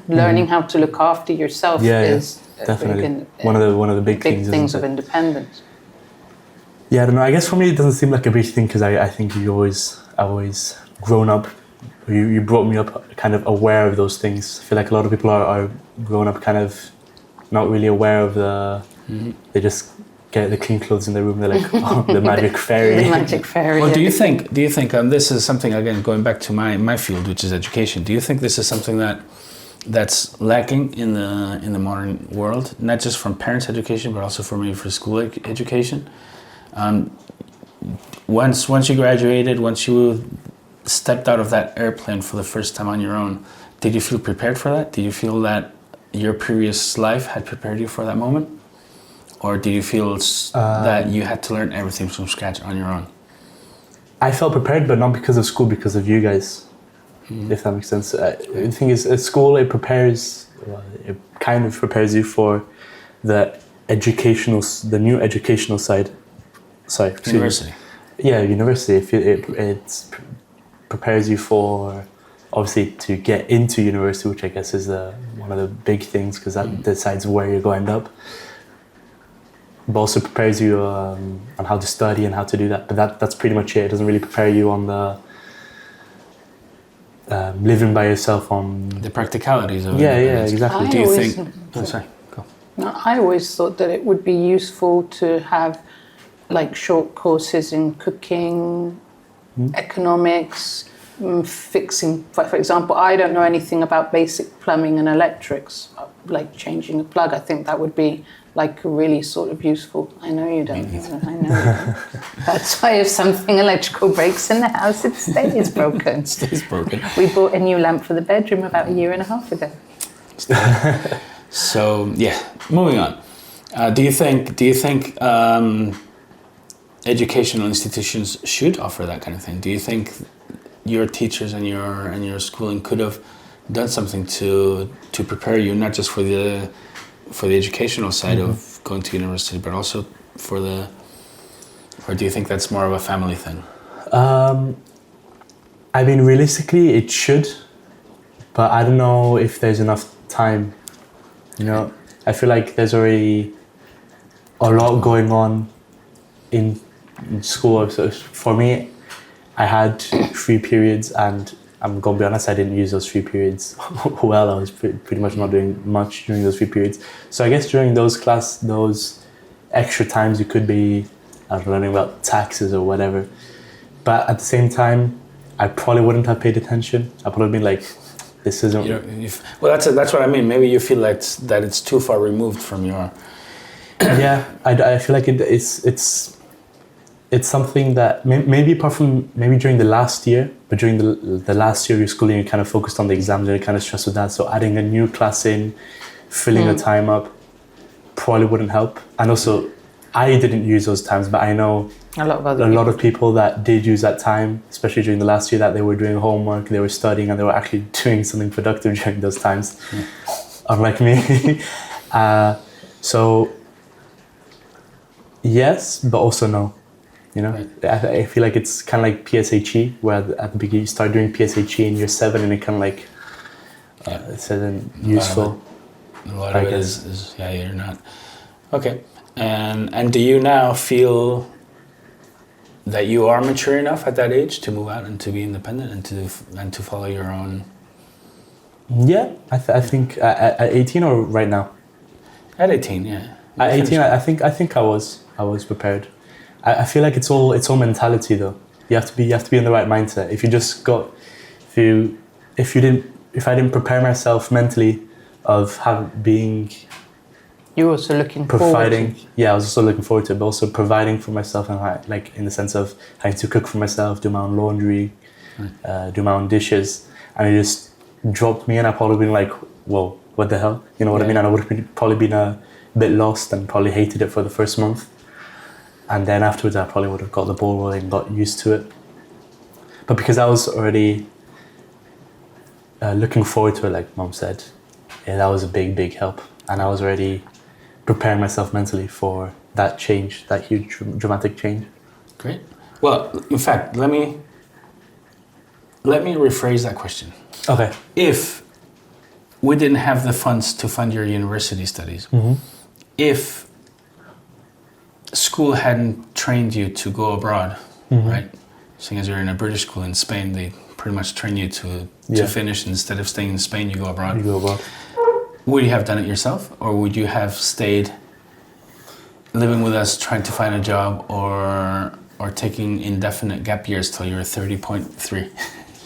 learning how to look after yourself is definitely one of the big things of independence. Yeah, I don't know. I guess for me it doesn't seem like a big thing because I think I've always grown up. You brought me up kind of aware of those things. I feel like a lot of people are grown up kind of not really aware of they just get the clean clothes in their room. They're like, oh, the magic fairy. The magic fairy. Well, do you think this is something, again, going back to my field, which is education, do you think this is something that's lacking in the modern world, not just from parents' education, but also for school education? Once you graduated, once you stepped out of that airplane for the first time on your own, did you feel prepared for that? Did you feel that your previous life had prepared you for that moment? Or did you feel that you had to learn everything from scratch on your own? I felt prepared, but not because of school, because of you guys, if that makes sense. The thing is, at school, it kind of prepares you for the new educational side. Sorry, University. Yeah, university. It prepares you for, obviously, to get into university, which I guess is one of the big things, because that decides where you're going to end up. But also prepares you on how to study and how to do that. But that's pretty much it. It doesn't really prepare you on the living by yourself on the practicalities of it. Yeah, exactly. Do you think? Oh, sorry, go. No, I always thought that it would be useful to have like short courses in cooking, economics, fixing. For example, I don't know anything about basic plumbing and electrics, like changing a plug. I think that would be like really sort of useful. I know you don't. I know. You don't. That's why if something electrical breaks in the house, it stays broken. It stays broken. We bought a new lamp for the bedroom about 1.5 years ago. So yeah, moving on. Do you think educational institutions should offer that kind of thing? Do you think your teachers and your schooling could have done something to prepare you, not just for the educational side of going to university, but also or do you think that's more of a family thing? I mean, realistically, it should, but I don't know if there's enough time. You know, I feel like there's already a lot going on in school. So for me, I had 3 periods, and I'm gonna be honest, I didn't use those 3 periods well. I was pretty much not doing much during those 3 periods. So I guess during those extra times, you could be learning about taxes or whatever. But at the same time, I probably wouldn't have paid attention. I probably been like, this isn't. Well, that's what I mean. Maybe you feel like that it's too far removed from your. Yeah, I feel like it's something that maybe apart from maybe during the last year, but during the last year of your schooling, you kind of focused on the exams and you kind of stressed with that. So adding a new class in, filling the time up, probably wouldn't help. And also, I didn't use those times, but I know a lot of people that did use that time, especially during the last year, that they were doing homework, they were studying, and they were actually doing something productive during those times, unlike me. So yes, but also no. You know, right. I feel like it's kind of like PSHE, where at the beginning you start doing PSHE in year 7, and it kind of like it's useful. A lot of it is you're not. Okay, and do you now feel that you are mature enough at that age to move out and to be independent and to follow your own? Yeah, I think at 18 or right now. At 18, yeah. At 18, I think I was prepared. I feel like it's all mentality though. You have to be in the right mindset. If I didn't prepare myself mentally of being. You were also looking providing, forward to. Yeah, I was also looking forward to it, but also providing for myself, and like in the sense of having to cook for myself, do my own laundry, do my own dishes, and it just dropped me, and I probably been like, whoa, what the hell? You know what I mean? And I would have probably been a bit lost and probably hated it for the first month. And then afterwards, I probably would have got the ball rolling, got used to it. But because I was already looking forward to it, like Mom said, that was a big, big help. And I was already preparing myself mentally for that change, that huge, dramatic change. Great. Well, in fact, let me rephrase that question. Okay. If we didn't have the funds to fund your university studies. If school hadn't trained you to go abroad, right? Seeing as you're in a British school in Spain, they pretty much train you to finish. Instead of staying in Spain, you go abroad. You go abroad. Would you have done it yourself, or would you have stayed living with us, trying to find a job, or taking indefinite gap years till you're 30.3?